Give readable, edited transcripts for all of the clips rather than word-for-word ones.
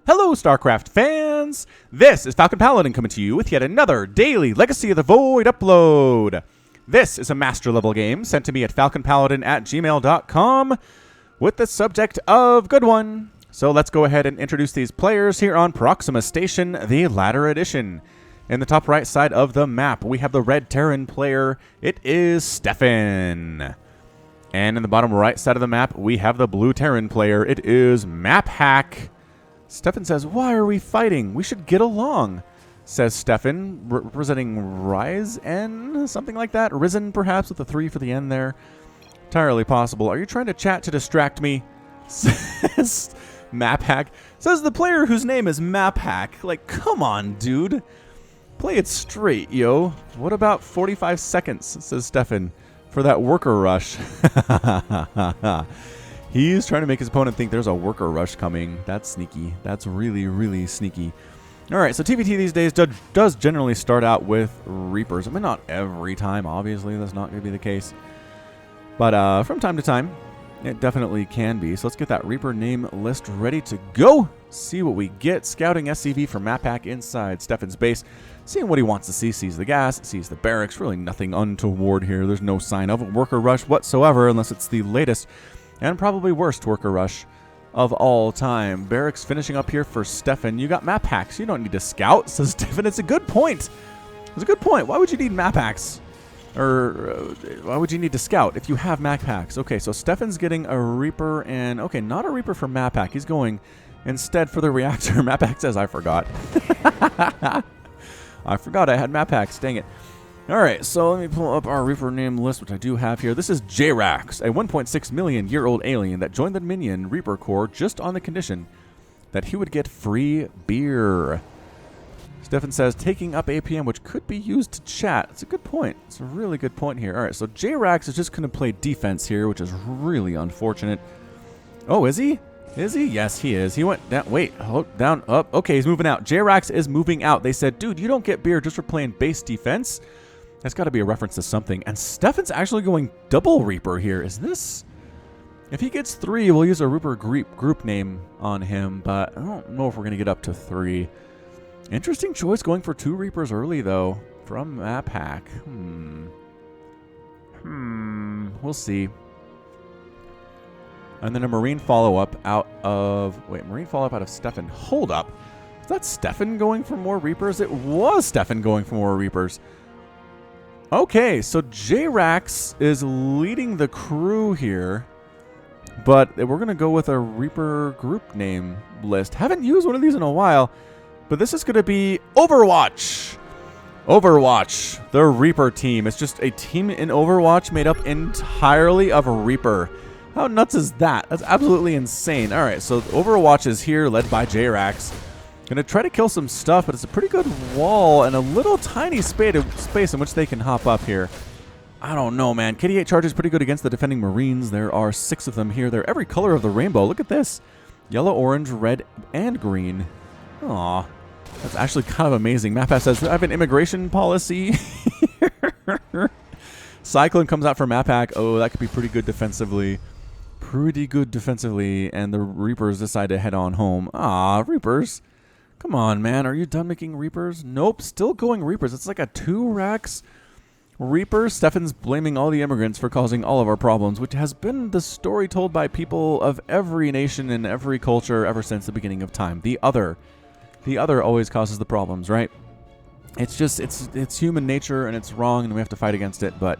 Hello, StarCraft fans! This is Falcon Paladin coming to you with yet another daily Legacy of the Void upload. This is a master level game sent to me at falconpaladin@gmail.com with the subject of Good One. So let's go ahead and introduce these players here on Proxima Station, the Ladder Edition. In the top right side of the map, we have the Red Terran player. It is Stefan. And in the bottom right side of the map, we have the Blue Terran player. It is maphack. Stefan says, "Why are we fighting? We should get along," says Stefan, representing Rise N, something like that. Risen, perhaps, with a 3 for the N there. Entirely possible. Are you trying to chat to distract me? Says maphack. Says the player whose name is maphack. Like, come on, dude. Play it straight, yo. What about 45 seconds, says Stefan, for that worker rush? He's trying to make his opponent think there's a worker rush coming. That's sneaky. That's really, really sneaky. All right, so TVT these days does generally start out with Reapers. I mean, not every time, obviously. That's not going to be the case. But from time to time, it definitely can be. So let's get that Reaper name list ready to go. See what we get. Scouting SCV for maphack inside Stefan's base. Seeing what he wants to see. Sees the gas, sees the barracks. Really nothing untoward here. There's no sign of a worker rush whatsoever unless it's the latest and probably worst worker rush of all time. Barracks finishing up here for Stefan. You got maphacks. You don't need to scout, says Stefan. It's a good point. It's a good point. Why would you need maphacks? Or why would you need to scout if you have maphacks? Okay, so Stefan's getting a Reaper and... Okay, not a Reaper for maphack. He's going instead for the reactor. Maphack says, I forgot. I forgot I had maphacks. Dang it. All right, so let me pull up our Reaper name list, which I do have here. This is Jrax, a 1.6 million year old alien that joined the Minion Reaper Corps just on the condition that he would get free beer. Stefan says, taking up APM, which could be used to chat. It's a good point. It's a really good point here. All right, so Jrax is just going to play defense here, which is really unfortunate. Oh, is he? Is he? Yes, he is. He went down. Wait, hold down, up. Okay, he's moving out. Jrax is moving out. They said, dude, you don't get beer just for playing base defense. That's got to be a reference to something. And Stefan's actually going double Reaper here. Is this... If he gets 3, we'll use a Reaper group name on him, but I don't know if we're going to get up to 3. Interesting choice going for 2 Reapers early, though, from maphack. We'll see. And then a Marine follow-up out of... Wait, Marine follow-up out of Stefan. Hold up. Is that Stefan going for more Reapers? It was Stefan going for more Reapers. Okay, so Jrax is leading the crew here, but we're going to go with a Reaper group name list. Haven't used one of these in a while, but this is going to be Overwatch. Overwatch, the Reaper team. It's just a team in Overwatch made up entirely of Reaper. How nuts is that? That's absolutely insane. All right, so Overwatch is here, led by Jrax. Gonna try to kill some stuff, but it's a pretty good wall and a little tiny space in which they can hop up here. I don't know, man. KD8 charge is pretty good against the defending Marines. There are 6 of them here. They're every color of the rainbow. Look at this. Yellow, orange, red, and green. Aw. That's actually kind of amazing. Maphack says, I have an immigration policy. Cyclone comes out for maphack. Oh, that could be pretty good defensively. Pretty good defensively. And the Reapers decide to head on home. Ah, Reapers. Come on, man. Are you done making Reapers? Nope. Still going Reapers. It's like a 2-Rax Reaper. Stefan's blaming all the immigrants for causing all of our problems, which has been the story told by people of every nation and every culture ever since the beginning of time. The other always causes the problems, right? It's just, it's human nature, and it's wrong, and we have to fight against it, but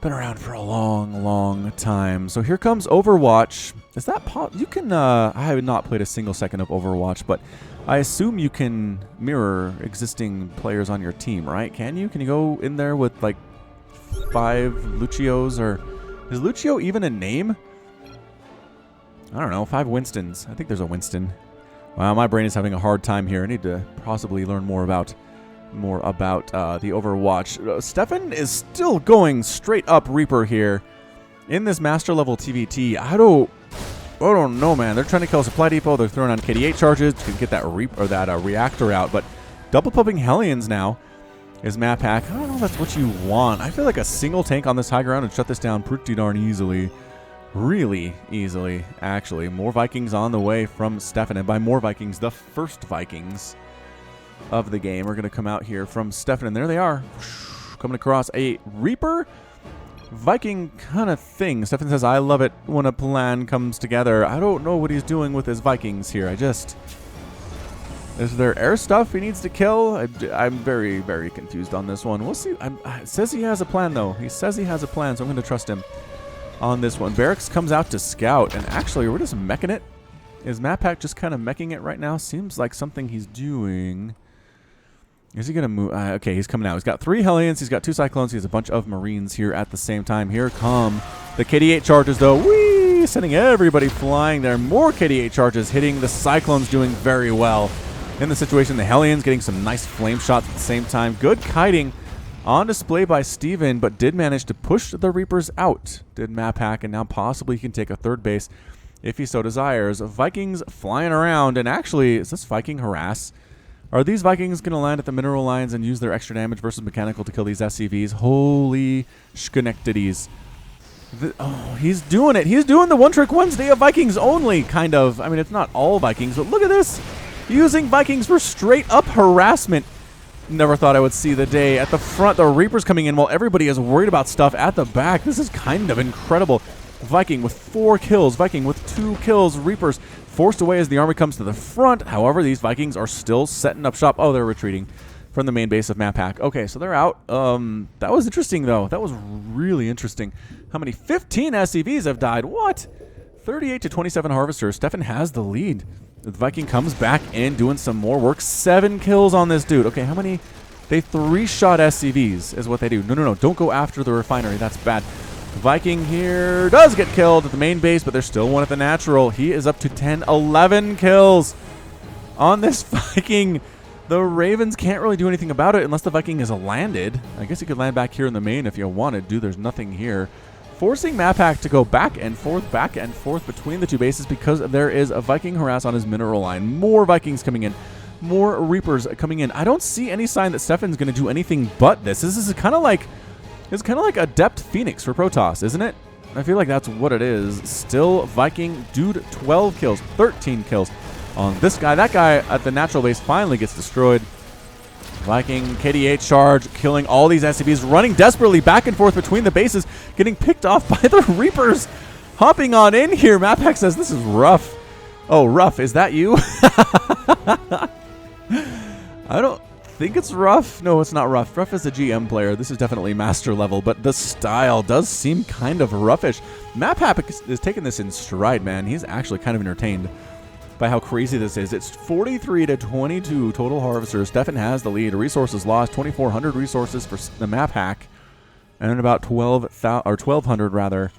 been around for a long, long time. So here comes Overwatch. Is that you can, I have not played a single second of Overwatch, but I assume you can mirror existing players on your team, right? Can you? Can you go in there with like 5 Lucios, or is Lucio even a name? I don't know, 5 Winstons. I think there's a Winston. Wow, my brain is having a hard time here. I need to possibly learn more about the Overwatch. Stefan is still going straight up Reaper here in this master level TVT. I don't know, man. They're trying to kill a supply depot. They're throwing on KD8 charges to get that reactor out. But double pumping Hellions now is maphack. I don't know if that's what you want. I feel like a single tank on this high ground would shut this down pretty darn easily. really easily, actually. More Vikings on the way from Stefan. And by more Vikings, the first Vikings of the game are going to come out here from Stefan. And there they are, coming across a Reaper Viking kind of thing. Stefan says, I love it when a plan comes together. I don't know what he's doing with his Vikings here. Is there air stuff he needs to kill? I'm very, very confused on this one. We'll see. It says he has a plan, though. He says he has a plan, so I'm going to trust him on this one. Barracks comes out to scout, and actually, we're just meching it. Is maphack just kind of meching it right now? Seems like something he's doing. Is he going to move? Okay, he's coming out. He's got 3 Hellions. He's got 2 Cyclones. He has a bunch of Marines here at the same time. Here come the KD-8 charges, though. Whee! Sending everybody flying there. More KD-8 charges hitting. The Cyclones doing very well in the situation. The Hellions getting some nice flame shots at the same time. Good kiting on display by Steven, but did manage to push the Reapers out. Did maphack, and now possibly he can take a 3rd base if he so desires. Vikings flying around, and actually, is this Viking harass? Are these Vikings going to land at the mineral lines and use their extra damage versus mechanical to kill these SCVs? Holy Schenectadies. Oh, he's doing it. He's doing the one-trick Wednesday of Vikings only, kind of. I mean, it's not all Vikings, but look at this. Using Vikings for straight-up harassment. Never thought I would see the day. At the front, the Reapers coming in while everybody is worried about stuff at the back. This is kind of incredible. Viking with 4 kills. Viking with 2 kills. Reapers forced away as the army comes to the front. However, these Vikings are still setting up shop. Oh, they're retreating from the main base of maphack. Okay, so they're out. That was interesting, though. That was really interesting. How many? 15 SCVs have died. What? 38 to 27 harvesters. Stefan has the lead. The Viking comes back in, doing some more work. 7 kills on this dude. Okay, how many? They 3-shot SCVs is what they do. No. Don't go after the refinery. That's bad. Viking here does get killed at the main base, but there's still one at the natural. He is up to 10, 11 kills on this Viking. The Ravens can't really do anything about it unless the Viking is landed. I guess you could land back here in the main if you wanted to. There's nothing here. Forcing maphack to go back and forth between the 2 bases because there is a Viking harass on his mineral line. More Vikings coming in. More Reapers coming in. I don't see any sign that Stefan's going to do anything but this. This is kind of like Adept Phoenix for Protoss, isn't it? I feel like that's what it is. Still Viking. Dude, 12 kills, 13 kills on this guy. That guy at the natural base finally gets destroyed. Viking KD-8 charge, killing all these SCVs, running desperately back and forth between the bases, getting picked off by the Reapers. Hopping on in here. maphack says, this is rough. Oh, rough. Is that you? I don't think it's rough. No, it's not rough. Rough is a GM player. This is definitely master level, but the style does seem kind of roughish. maphack is taking this in stride, man. He's actually kind of entertained by how crazy this is. It's 43 to 22 total harvesters. Stefan has the lead. Resources lost, 2,400 resources for the maphack, and about 1,200 rather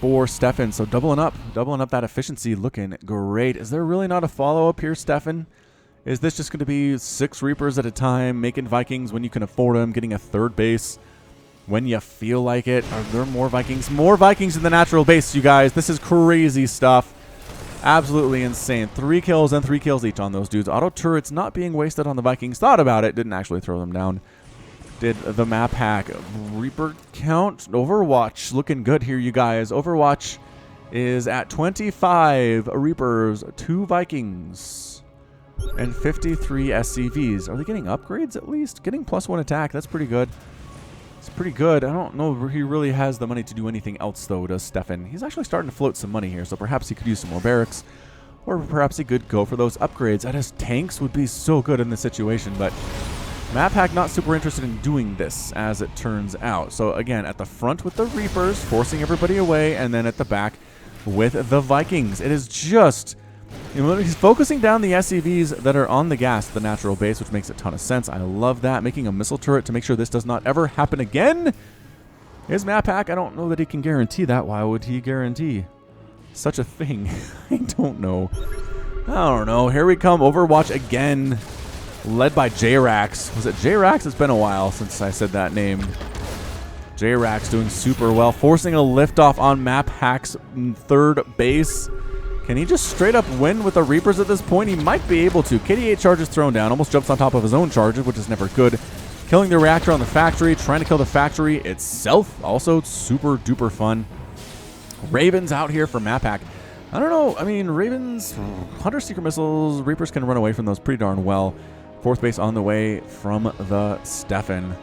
for Stefan. So doubling up that efficiency, looking great. Is there really not a follow-up here, Stefan? Is this just going to be 6 Reapers at a time, making Vikings when you can afford them, getting a 3rd base when you feel like it? Are there more Vikings? More Vikings in the natural base, you guys. This is crazy stuff. Absolutely insane. 3 kills and 3 kills each on those dudes. Auto turrets not being wasted on the Vikings. Thought about it. Didn't actually throw them down. Did the maphack. Reaper count. Overwatch looking good here, you guys. Overwatch is at 25 Reapers, 2 Vikings, and 53 SCVs. Are they getting upgrades at least? Getting +1 attack. That's pretty good. It's pretty good. I don't know if he really has the money to do anything else, though, does Stefan. He's actually starting to float some money here, so perhaps he could use some more barracks, or perhaps he could go for those upgrades. And his tanks would be so good in this situation, but maphack not super interested in doing this, as it turns out. So, again, at the front with the Reapers, forcing everybody away, and then at the back with the Vikings. It is just... he's focusing down the SCVs that are on the gas, the natural base, which makes a ton of sense. I love that. Making a missile turret to make sure this does not ever happen again. His maphack, I don't know that he can guarantee that. Why would he guarantee such a thing? I don't know. Here we come. Overwatch again. Led by J-Rax. Was it J-Rax? It's been a while since I said that name. J-Rax doing super well. Forcing a liftoff on maphack's 3rd base. Can he just straight up win with the Reapers at this point? He might be able to. KD-8 charges thrown down. Almost jumps on top of his own charges, which is never good. Killing the reactor on the factory. Trying to kill the factory itself. Also super duper fun. Ravens out here for maphack. I don't know. I mean, Ravens, Hunter Secret Missiles, Reapers can run away from those pretty darn well. 4th base on the way from the Stefan.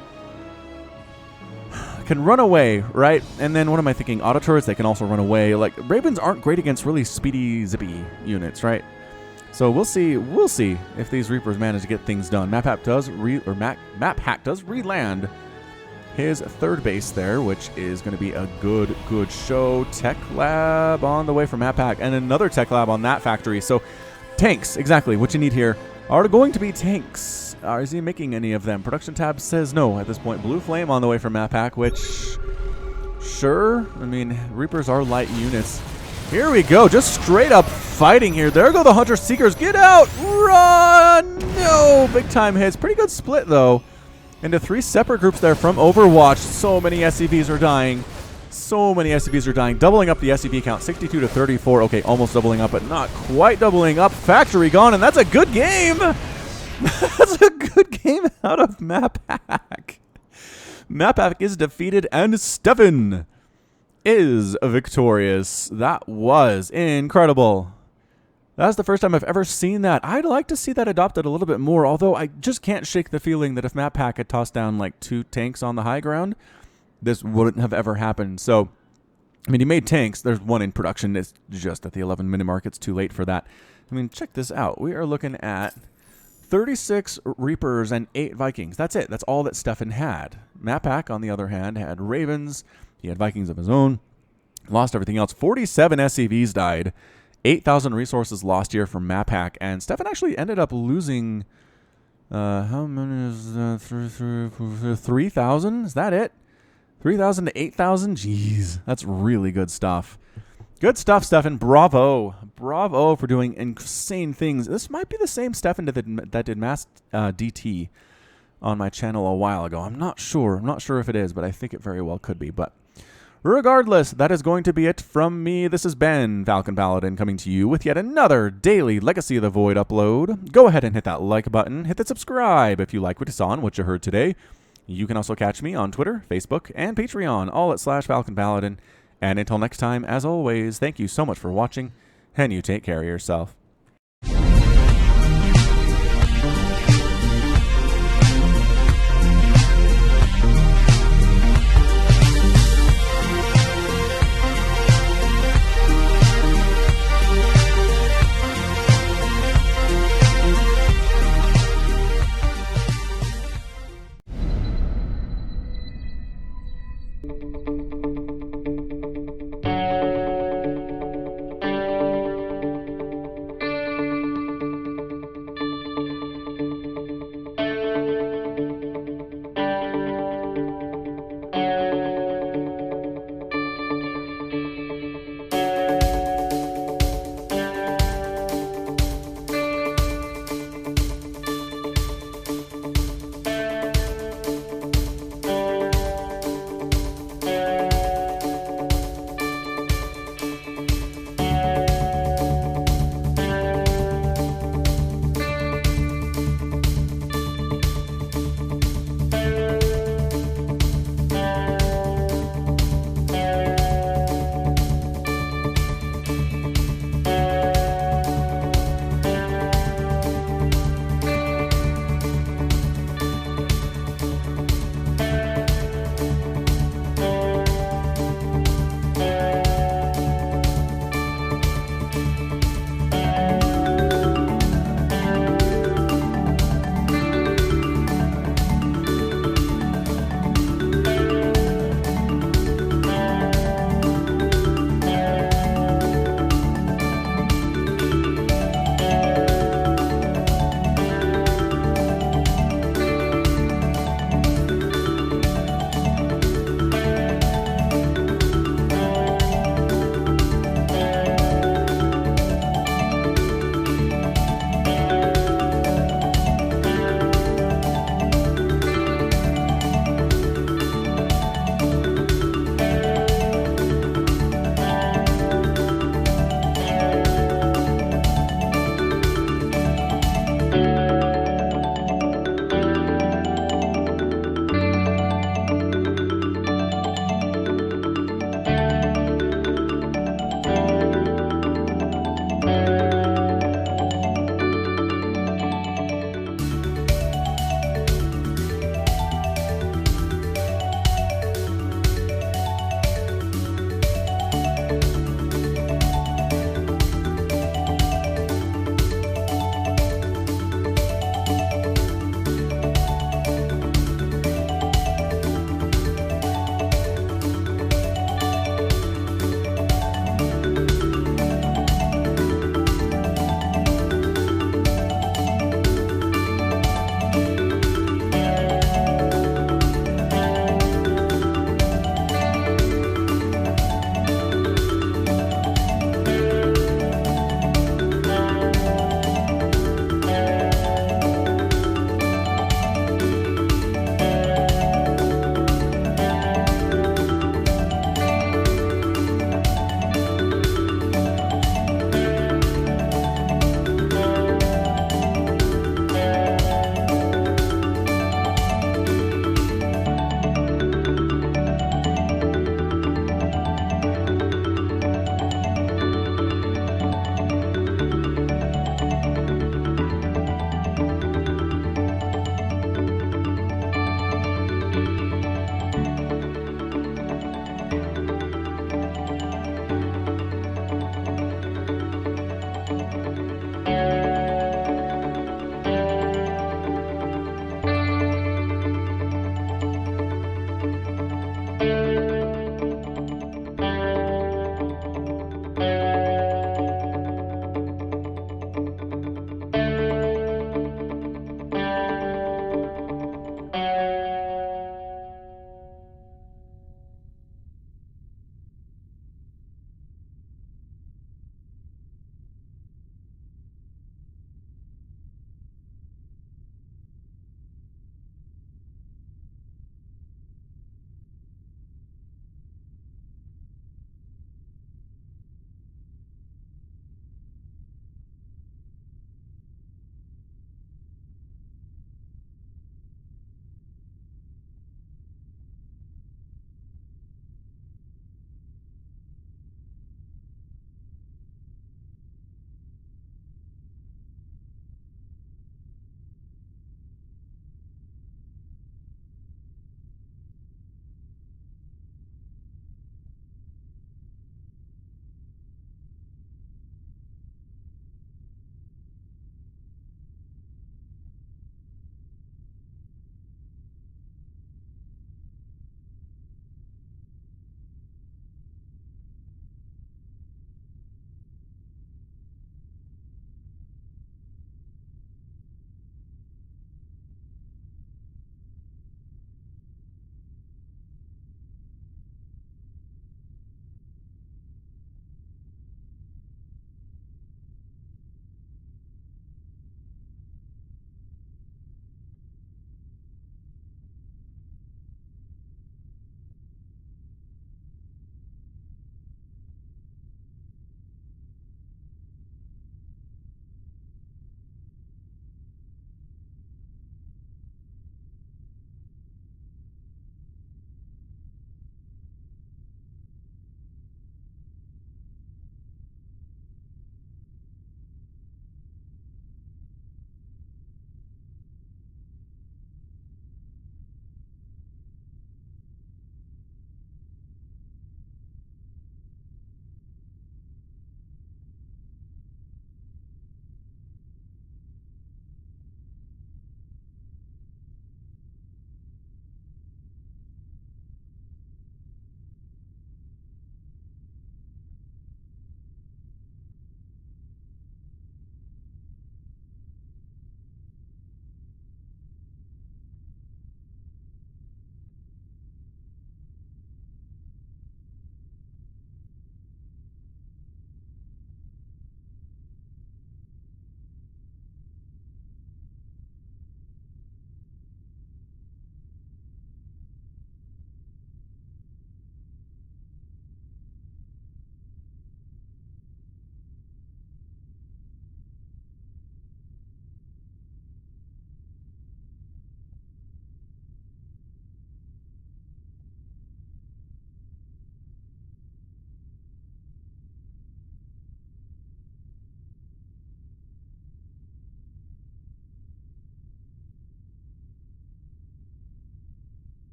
Can run away, right? And then what am I thinking? Auto turrets, they can also run away. Like, Ravens aren't great against really speedy, zippy units, right? So we'll see if these Reapers manage to get things done. Maphack does re-land his 3rd base there, which is going to be a good show. Tech lab on the way from maphack, and another tech lab on that factory. So tanks, exactly what you need here, are going to be tanks. Is he making any of them? Production tab says no at this point. Blue flame on the way from maphack, which, sure. I mean, Reapers are light units. Here we go, just straight up fighting here. There go the Hunter Seekers. Get out! Run! No! Big time hits. Pretty good split, though, into 3 separate groups there from Overwatch. So many SCVs are dying. So many SCVs are dying. Doubling up the SCV count, 62 to 34. Okay, almost doubling up, but not quite doubling up. Factory gone, and that's a good game! That's a good game out of maphack. Maphack is defeated, and Stefan is victorious. That was incredible. That's the first time I've ever seen that. I'd like to see that adopted a little bit more, although I just can't shake the feeling that if maphack had tossed down like 2 tanks on the high ground, this wouldn't have ever happened. So, I mean, he made tanks. There's 1 in production. It's just at the 11-minute mark. It's too late for that. I mean, check this out. We are looking at 36 Reapers and 8 Vikings. That's it. That's all that Stefan had. Maphack, on the other hand, had Ravens. He had Vikings of his own. Lost everything else. 47 SCVs died. 8,000 resources lost here from maphack. And Stefan actually ended up losing... how many is that? 3,000? Is that it? 3,000 to 8,000? Jeez. That's really good stuff. Good stuff, Stefan. Bravo. Bravo for doing insane things. This might be the same Stefan that did Mass DT on my channel a while ago. I'm not sure. I'm not sure if it is, but I think it very well could be. But regardless, that is going to be it from me. This has been Falcon Paladin coming to you with yet another daily Legacy of the Void upload. Go ahead and hit that like button. Hit that subscribe if you like what you saw and what you heard today. You can also catch me on Twitter, Facebook, and Patreon, all at /Falcon Paladin. And until next time, as always, thank you so much for watching, and you take care of yourself.